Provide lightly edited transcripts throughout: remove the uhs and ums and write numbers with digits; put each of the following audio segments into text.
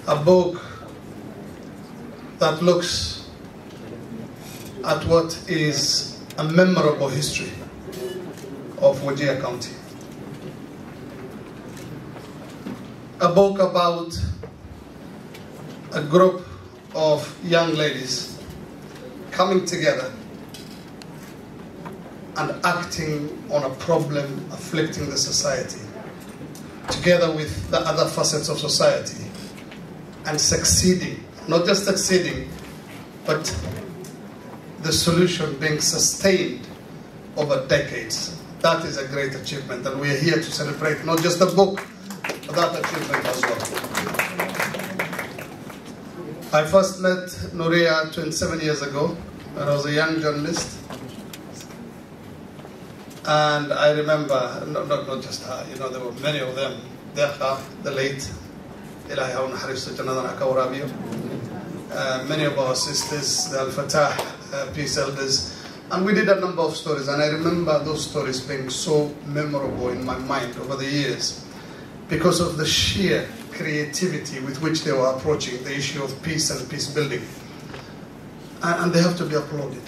a book that looks at what is a memorable history of Wajir County. A book about a group of young ladies coming together and acting on a problem afflicting the society, together with the other facets of society, and succeeding, not just succeeding, but the solution being sustained over decades. That is a great achievement, and we are here to celebrate not just the book, but that achievement as well. I first met Nuria 27 years ago when I was a young journalist. And I remember, not just her, you know, there were many of them. Dekha, the late, many of our sisters, the Al-Fatah, peace elders. And we did a number of stories, and I remember those stories being so memorable in my mind over the years because of the sheer creativity with which they were approaching the issue of peace and peace building. And they have to be applauded.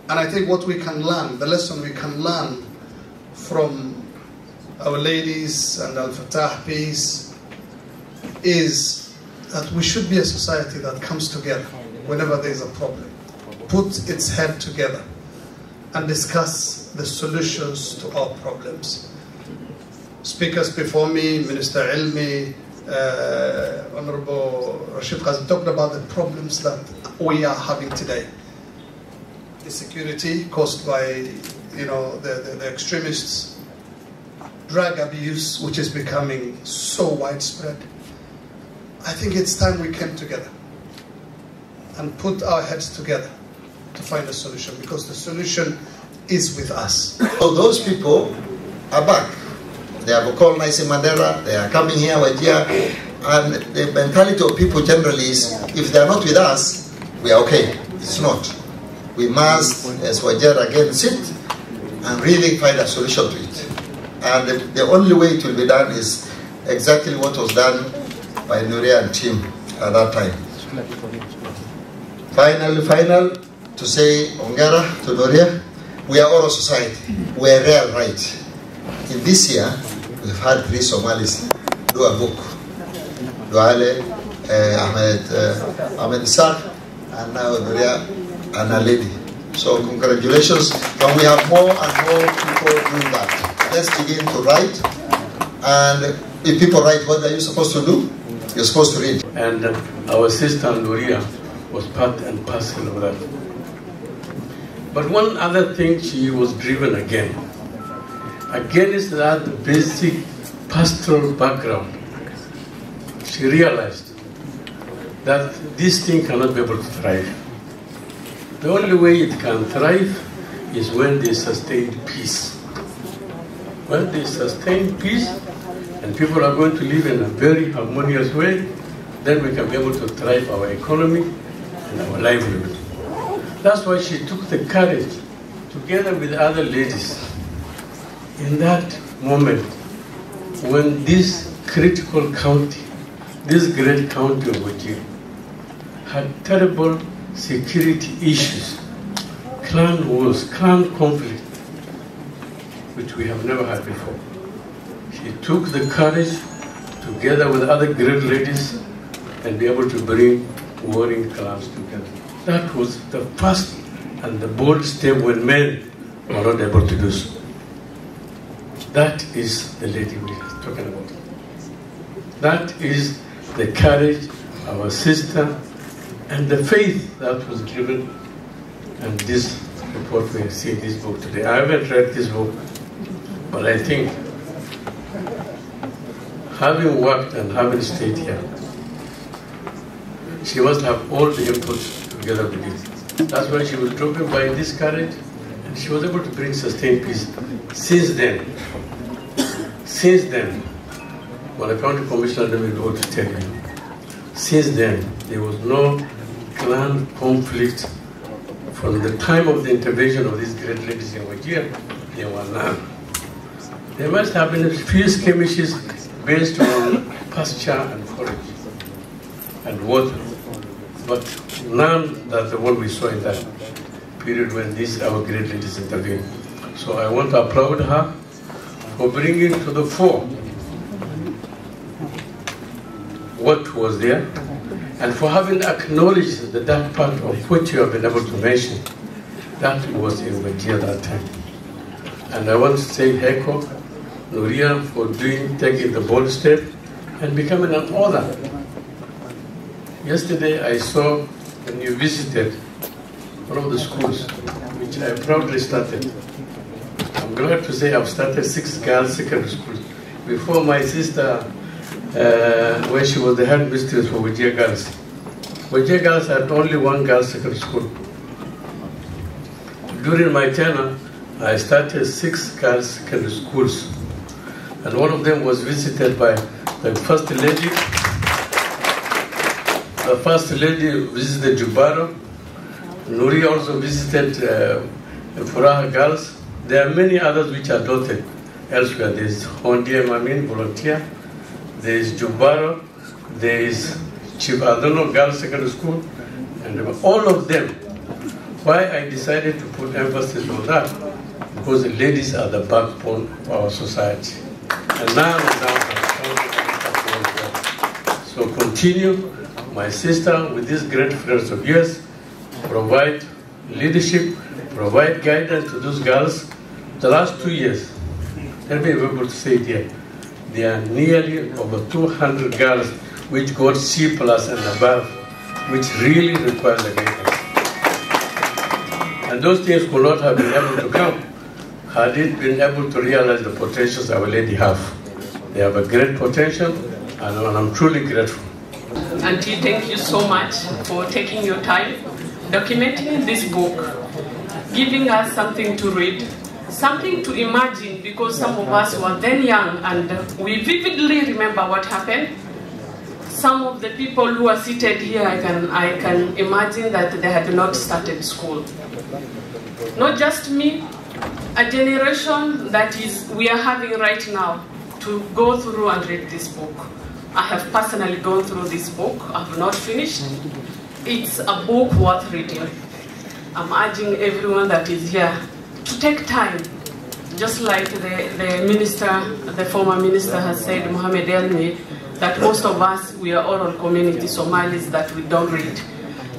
And I think what we can learn, the lesson we can learn from our ladies and Al-Fatah peace is that we should be a society that comes together whenever there is a problem, put its head together and discuss the solutions to our problems. Speakers before me, Minister Ilmi, Honorable Rashid Qazim, talked about the problems that we are having today. Insecurity caused by, you know, the extremists, drug abuse, which is becoming so widespread. I think it's time we came together and put our heads together to find a solution, because the solution is with us. So those people are back. They have called Nelson Mandela, they are coming here, and the mentality of people generally is, if they are not with us, we are okay. It's not. We must, as Wajir, again sit and really find a solution to it. And the only way it will be done is exactly what was done by Nuria and team at that time. Final, to say Ongara to Nuria, we are oral society. We are real right. In this year, we've had 3 Somalis do a book. Duale, Ahmed Isaac, and now Nuria and a lady. So congratulations, and we have more and more people doing that. Let's begin to write, and if people write, what are you supposed to do? You're supposed to read. And our sister Nuria was part and parcel of that. But one other thing, she was driven again. Against that basic pastoral background, she realized that this thing cannot be able to thrive. The only way it can thrive is when they sustain peace. When they sustain peace and people are going to live in a very harmonious way, then we can be able to thrive our economy and our livelihood. That's why she took the courage, together with other ladies, in that moment when this critical county, this great county of Wajir, had terrible security issues, clan wars, clan conflict, which we have never had before. She took the courage, together with other great ladies, and be able to bring warring clans together. That was the first and the bold step when men were not able to do so. That is the lady we are talking about. That is the courage of our sister and the faith that was given. And this report, we have seen this book today. I haven't read this book, but I think having worked and having stayed here, she must have all the inputs together with it. That's why she was driven by this courage, and she was able to bring sustained peace. Since then, when the county commissioner will be able to tell you, since then, there was no clan conflict. From the time of the intervention of these great ladies in Wajir, there were none. There must have been a few skirmishes based on pasture and forage. and water, but none that the one we saw in that period when these our great ladies intervened. So I want to applaud her for bringing to the fore what was there, and for having acknowledged that part of which you have been able to mention, that was in Wajir that time. And I want to say Heko, Nuria, for taking the bold step and becoming an author. Yesterday I saw when you visited one of the schools, which I proudly started. I'm glad to say I've started 6 girls' secondary schools. Before my sister, when she was the head mistress for Wajir Girls. Wajir Girls had only 1 girls' secondary school. During my tenure, I started 6 girls' secondary schools. And one of them was visited by the First Lady. The First Lady visited Jubaro. Nuri also visited Furaha Girls. There are many others which are dotted elsewhere. There is Hondia Mamin, volunteer. There is Jubaro. There is Chief Adono Girls Secondary School. And all of them. Why I decided to put emphasis on that? Because the ladies are the backbone of our society. And now so continue, my sister, with these great friends of yours, provide leadership, provide guidance to those girls. The last 2 years, let me be able to say it here, there are nearly over 200 girls which got C+ and above, which really require the guidance. And those things could not have been able to come had it been able to realize the potentials our lady have. They have a great potential, and I'm truly grateful. Auntie, thank you so much for taking your time, documenting this book, giving us something to read, something to imagine, because some of us were then young and we vividly remember what happened. Some of the people who are seated here, I can imagine that they had not started school. Not just me, a generation that we are having right now to go through and read this book. I have personally gone through this book. I have not finished. It's a book worth reading. I'm urging everyone that is here to take time, just like the former minister has said, Mohamed Elmi, that most of us, we are oral community Somalis that we don't read.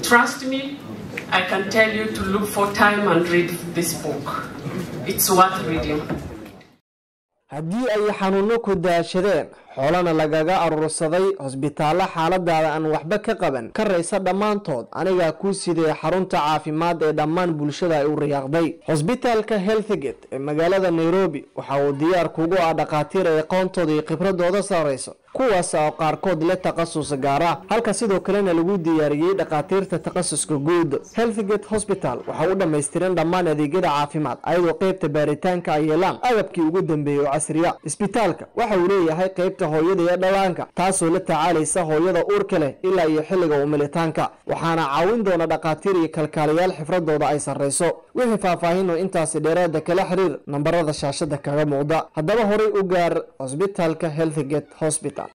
Trust me, I can tell you to look for time and read this book. It's worth reading. haddii ay xanuuno ku daashadeen xoolana lagaga urursaday hosbitaalla xaaladaada aan waxba ka qaban ka raysa dhammaantood aniga ku sidee xarunta caafimaad ee dhammaan bulshada ay u riyaaqday hosbitaalka Healthgate ee magaalada Nairobi waxa uu diyaar kugu ah dhaqaatiir ay aqoontooda iyo khibradooda saarayso kuwaas oo qaarkood leh takhasus gaar ah halka sidoo kalena lagu diyaariyay dhaqaatiirta takhasuska guud Healthgate Hospital waxa uu dhameystiran dhammaan adeegyada caafimaad ayadoo qaybta baaritaanka ay yeelaan agabkii ugu dambeeyay oo casriya isbitaalka waxa uu leeyahay qaybta hooyada iyo dhallaanka taasoo la tacaalaysa hooyada uurka leh ilaa iyo xilliga umilitaanka waxaana caawin doona dhaqaatiir iyo kalkaaliyaal xifradooda ay sareyso wixii faahfaahin oo intaas dheeraad kala xiriir nambarada shaashada kaga muuqda haddaba horay u gaar hosbitaalka Healthgate Hospital